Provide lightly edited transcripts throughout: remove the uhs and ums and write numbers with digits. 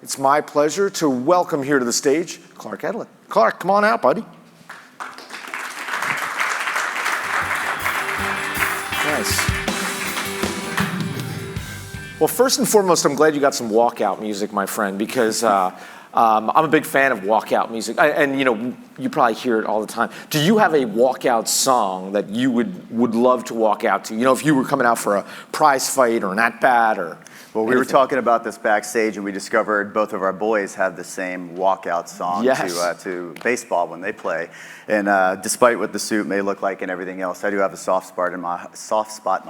It's my pleasure to welcome here to the stage Clark Edlin. Clark, come on out, buddy. Nice. Well, first and foremost, I'm glad you got some walkout music, my friend, because I'm a big fan of walkout music. And you probably hear it all the time. Do you have a walkout song that you would love to walk out to? If you were coming out for a prize fight or an at-bat or Well, we were talking about this backstage, and we discovered both of our boys have the same walkout song to baseball when they play. And despite what the suit may look like and everything else, I do have a soft spot in my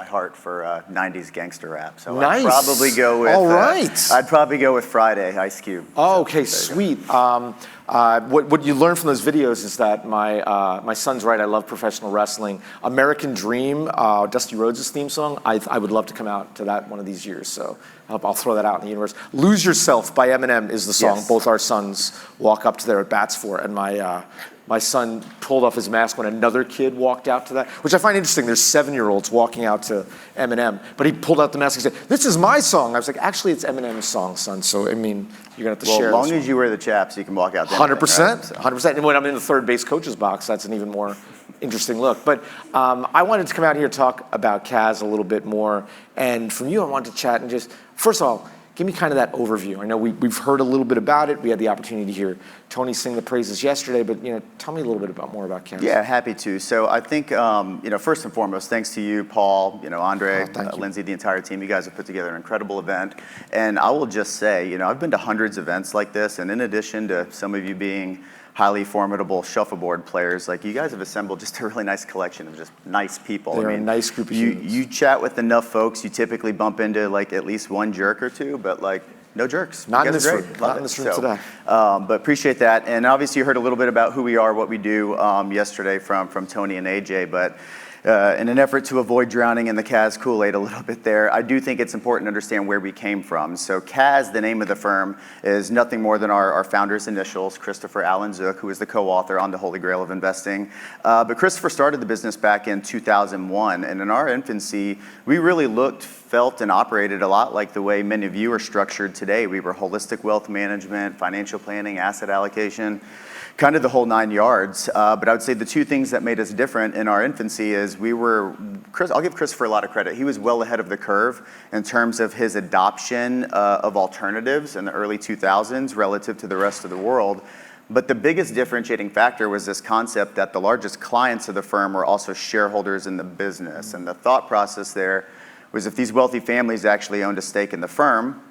heart for 90s gangster rap. So nice. I'd probably go with. All right. I'd probably go with Friday, Ice Cube. Oh, okay, sweet. What you learn from those videos is that my son's right. I love professional wrestling. American Dream, Dusty Rhodes' theme song. I would love to come out to that one of these years. So I'll throw that out in the universe. Lose Yourself by Eminem is the song both our sons walk up to their at-bats for. And my son pulled off his mask when another kid walked out to that, which I find interesting. There's 7-year-olds walking out to Eminem, but he pulled out the mask and said, "This is my song." I was like, "Actually, it's Eminem's song, son. So, you're going to have to share Well, as this long as you wear the chaps, you can walk out there. 100%. 100%. And when I'm in the third base coach's box, that's an even more interesting look. But I wanted to come out here and talk about Kaz a little bit more. And from you, I wanted to chat and just, first of all, give me kind of that overview. I know we've heard a little bit about it. We had the opportunity to hear Tony sing the praises yesterday, but tell me a little bit more about Kaz. Yeah, happy to. So I think first and foremost, thanks to you, Paul, Andre, Lindsay, the entire team. You guys have put together an incredible event. And I will just say, I've been to hundreds of events like this, and in addition to some of you being highly formidable shuffleboard players, like you guys have assembled just a really nice collection of just nice people. They're a nice group of humans. You chat with enough folks, you typically bump into like at least one jerk or two, but like no jerks. Not in this room. Not in this room today. But appreciate that. And obviously you heard a little bit about who we are, what we do yesterday from Tony and AJ, but in an effort to avoid drowning in the Kaz Kool-Aid a little bit there, I do think it's important to understand where we came from. So Kaz, the name of the firm, is nothing more than our founder's initials, Christopher Allen Zook, who is the co-author on The Holy Grail of Investing. But Christopher started the business back in 2001, and in our infancy, we really felt and operated a lot like the way many of you are structured today. We were holistic wealth management, financial planning, asset allocation, kind of the whole 9 yards. But I would say the two things that made us different in our infancy is I'll give Christopher a lot of credit. He was well ahead of the curve in terms of his adoption of alternatives in the early 2000s relative to the rest of the world. But the biggest differentiating factor was this concept that the largest clients of the firm were also shareholders in the business. And the thought process there was if these wealthy families actually owned a stake in the firm,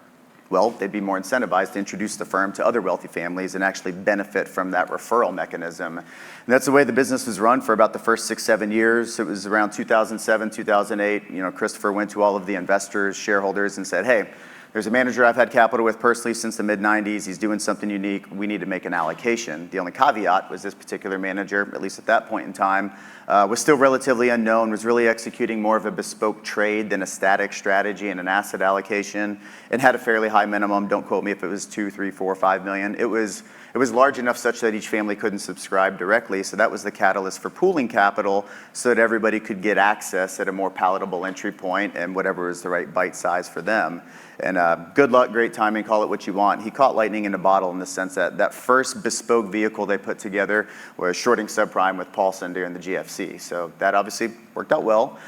well, they'd be more incentivized to introduce the firm to other wealthy families and actually benefit from that referral mechanism. And that's the way the business was run for about the first 6-7 years. It was around 2007, 2008. Christopher went to all of the investors, shareholders, and said, "Hey, there's a manager I've had capital with personally since the mid-90s. He's doing something unique. We need to make an allocation." The only caveat was this particular manager, at least at that point in time, was still relatively unknown, was really executing more of a bespoke trade than a static strategy and an asset allocation, and had a fairly high minimum. Don't quote me if it was 2, 3, 4, 5 million. It was large enough such that each family couldn't subscribe directly, so that was the catalyst for pooling capital so that everybody could get access at a more palatable entry point and whatever was the right bite size for them. And good luck, great timing, call it what you want. He caught lightning in a bottle in the sense that that first bespoke vehicle they put together was shorting subprime with Paulson during the GFC. So that obviously worked out well.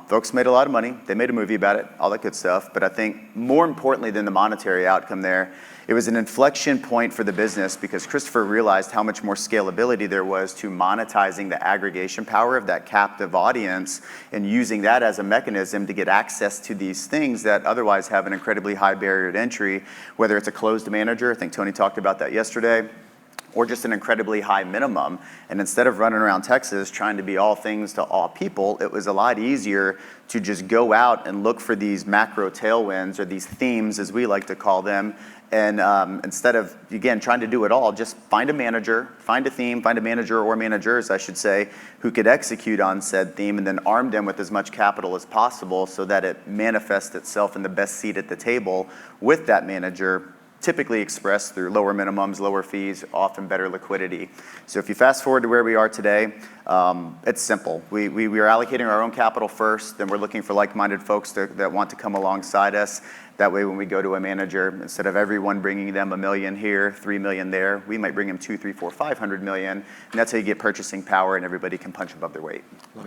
Folks made a lot of money. They made a movie about it, all that good stuff. But I think more importantly than the monetary outcome there, it was an inflection point for the business because Christopher realized how much more scalability there was to monetizing the aggregation power of that captive audience and using that as a mechanism to get access to these things that otherwise have an incredibly high barrier to entry, whether it's a closed manager, I think Tony talked about that yesterday, or just an incredibly high minimum. And instead of running around Texas trying to be all things to all people, it was a lot easier to just go out and look for these macro tailwinds or these themes, as we like to call them. And instead of, again, trying to do it all, just find a manager, find a theme, find a manager or managers, I should say, who could execute on said theme and then arm them with as much capital as possible so that it manifests itself in the best seat at the table with that manager, typically expressed through lower minimums, lower fees, often better liquidity. So if you fast forward to where we are today, it's simple. We are allocating our own capital first, then we're looking for like-minded folks that want to come alongside us. That way, when we go to a manager, instead of everyone bringing them $1 million here, $3 million there, we might bring them 2, 3, 4, 500 million, and that's how you get purchasing power, and everybody can punch above their weight.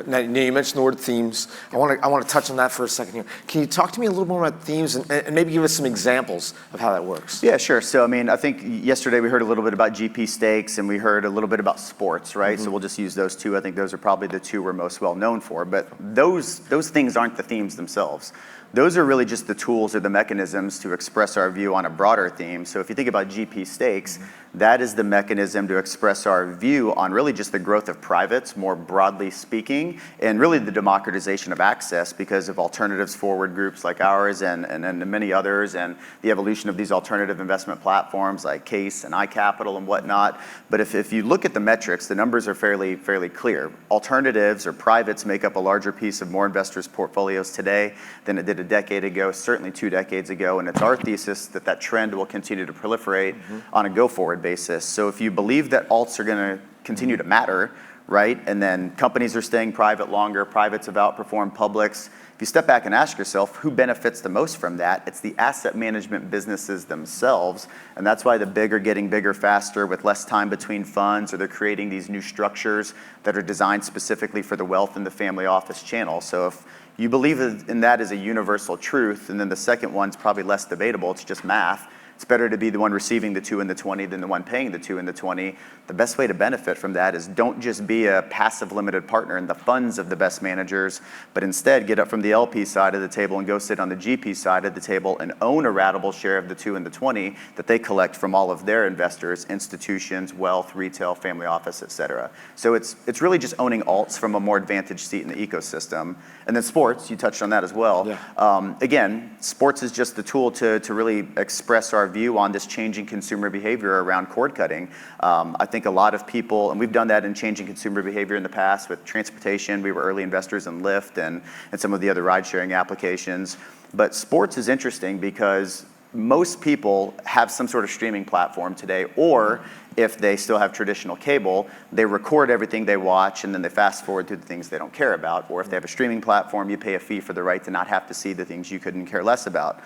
Now, you mentioned the word themes. I want to touch on that for a second here. Can you talk to me a little more about themes and maybe give us some examples of how that works? Yeah, sure. So, I mean, I think yesterday we heard a little bit about GP stakes, and we heard a little bit about sports, right? So we'll just use those two. I think those are probably the two we're most well known for. But those things aren't the themes themselves. Those are really just the tools or the mechanisms to express our view on a broader theme. So if you think about GP stakes, that is the mechanism to express our view on really just the growth of privates, more broadly speaking, and really the democratization of access because of alternatives forward groups like ours and many others, and the evolution of these alternative investment platforms like CASE and iCapital and whatnot. But if you look at the metrics, the numbers are fairly clear. Alternatives or privates make up a larger piece of more investors' portfolios today than it did a decade ago, certainly 2 decades ago, and it's our thesis that that trend will continue to proliferate on a go-forward basis. So if you believe that alts are going to continue to matter, right, and then companies are staying private longer, privates have outperformed publics, if you step back and ask yourself who benefits the most from that, it's the asset management businesses themselves, and that's why the big are getting bigger faster with less time between funds, or they're creating these new structures that are designed specifically for the wealth and the family office channel. So if you believe in that as a universal truth, and then the second one's probably less debatable, it's just math. It's better to be the one receiving the 2 and the 20 than the one paying the 2 and the 20. The best way to benefit from that is don't just be a passive limited partner in the funds of the best managers, but instead get up from the LP side of the table and go sit on the GP side of the table and own a ratable share of the 2 and the 20 that they collect from all of their investors, institutions, wealth, retail, family office, et cetera. So it's really just owning alts from a more advantaged seat in the ecosystem. And then sports, you touched on that as well. Yeah. Again, sports is just the tool to really express our view on this changing consumer behavior around cord cutting. I think a lot of people, and we've done that in changing consumer behavior in the past with transportation. We were early investors in Lyft and some of the other ride-sharing applications. But sports is interesting because most people have some sort of streaming platform today, or if they still have traditional cable, they record everything they watch and then they fast forward to the things they don't care about. Or if they have a streaming platform, you pay a fee for the right to not have to see the things you couldn't care less about.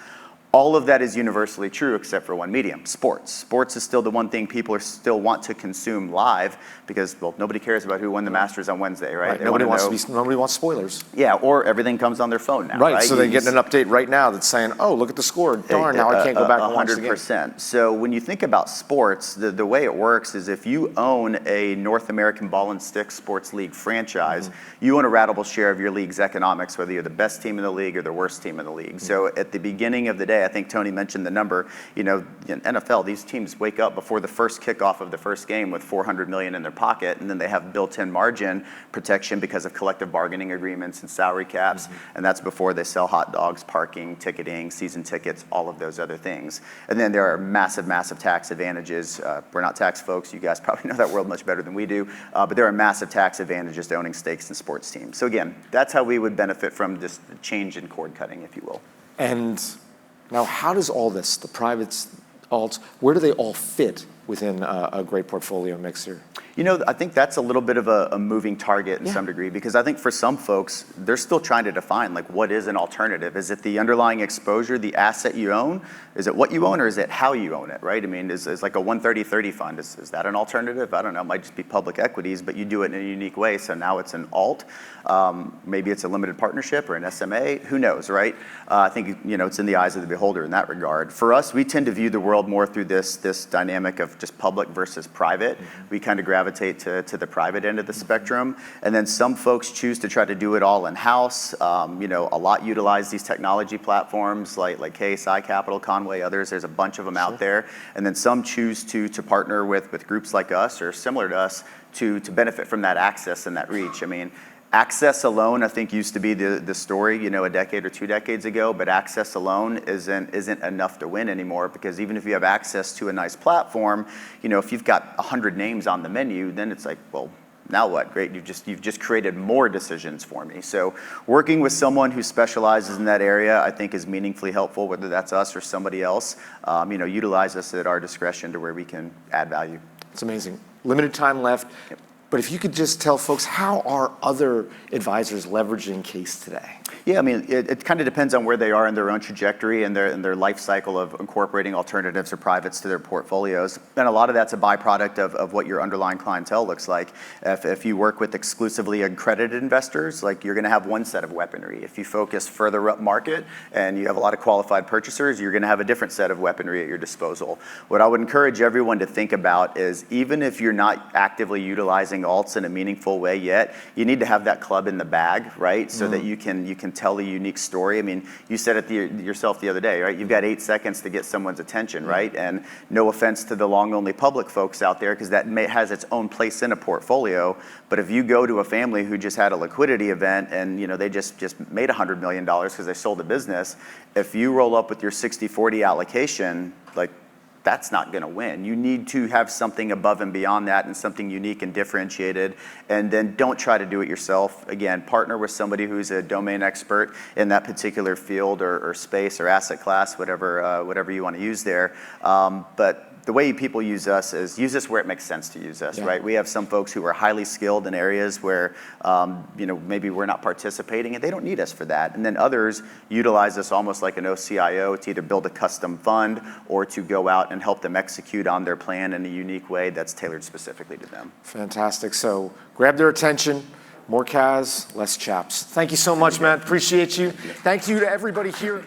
All of that is universally true except for one medium, sports. Sports is still the one thing people still want to consume live because, well, nobody cares about who won the Masters on Wednesday, right? Nobody wants spoilers. Yeah, or everything comes on their phone now, right? So they get an update right now that's saying, oh, look at the score. Darn, now I can't go back and watch the game. 100%. So when you think about sports, the way it works is if you own a North American Ball and Stick Sports League franchise, you own a ratable share of your league's economics, whether you're the best team in the league or the worst team in the league. So at the beginning of the day, I think Tony mentioned the number, in NFL, these teams wake up before the first kickoff of the first game with $400 million in their pocket, and then they have built-in margin protection because of collective bargaining agreements and salary caps, and that's before they sell hot dogs, parking, ticketing, season tickets, all of those other things. And then there are massive, massive tax advantages. We're not tax folks. You guys probably know that world much better than we do, but there are massive tax advantages to owning stakes in sports teams. So again, that's how we would benefit from just the change in cord cutting, if you will. And now, how does all this, the privates, alts, where do they all fit within a great portfolio mix here? I think that's a little bit of a moving target in some degree, because I think for some folks, they're still trying to define, like, what is an alternative? Is it the underlying exposure, the asset you own? Is it what you own, or is it how you own it, right? I mean, is like a 130-30 fund, is that an alternative? I don't know, it might just be public equities, but you do it in a unique way, so now it's an alt. Maybe it's a limited partnership or an SMA, who knows, right? I think, it's in the eyes of the beholder in that regard. For us, we tend to view the world more through this dynamic of just public versus private. We kind of gravitate to the private end of the spectrum. And then some folks choose to try to do it all in-house. A lot utilize these technology platforms like CASE, iCapital, Conway, others. There's a bunch of them out there. And then some choose to partner with groups like us or similar to us to benefit from that access and that reach. I mean, access alone, I think, used to be the story, a decade or 2 decades ago, but access alone isn't enough to win anymore, because even if you have access to a nice platform, if you've got 100 names on the menu, then it's like, well, now what? Great, you've just created more decisions for me. So working with someone who specializes in that area, I think, is meaningfully helpful, whether that's us or somebody else. Utilize us at our discretion to where we can add value. It's amazing. Limited time left. Yep. But if you could just tell folks, how are other advisors leveraging CASE today? Yeah, I mean, it kind of depends on where they are in their own trajectory and their life cycle of incorporating alternatives or privates to their portfolios. And a lot of that's a byproduct of what your underlying clientele looks like. If you work with exclusively accredited investors, like you're going to have one set of weaponry. If you focus further up market and you have a lot of qualified purchasers, you're going to have a different set of weaponry at your disposal. What I would encourage everyone to think about is even if you're not actively utilizing alts in a meaningful way yet, you need to have that club in the bag, right? So that you can tell a unique story. I mean, you said it yourself the other day, right? You've got 8 seconds to get someone's attention, right? And no offense to the long-only public folks out there, because that has its own place in a portfolio. But if you go to a family who just had a liquidity event and they just made $100 million because they sold a business, if you roll up with your 60-40 allocation, like that's not going to win. You need to have something above and beyond that and something unique and differentiated. And then don't try to do it yourself. Again, partner with somebody who's a domain expert in that particular field or space or asset class, whatever you want to use there. But the way people use us is use us where it makes sense to use us, right? We have some folks who are highly skilled in areas where maybe we're not participating and they don't need us for that. And then others utilize us almost like an OCIO to either build a custom fund or to go out and help them execute on their plan in a unique way that's tailored specifically to them. Fantastic. So grab their attention. More Kaz, less chaps. Thank you so much, Matt. Appreciate you. Thank you to everybody here.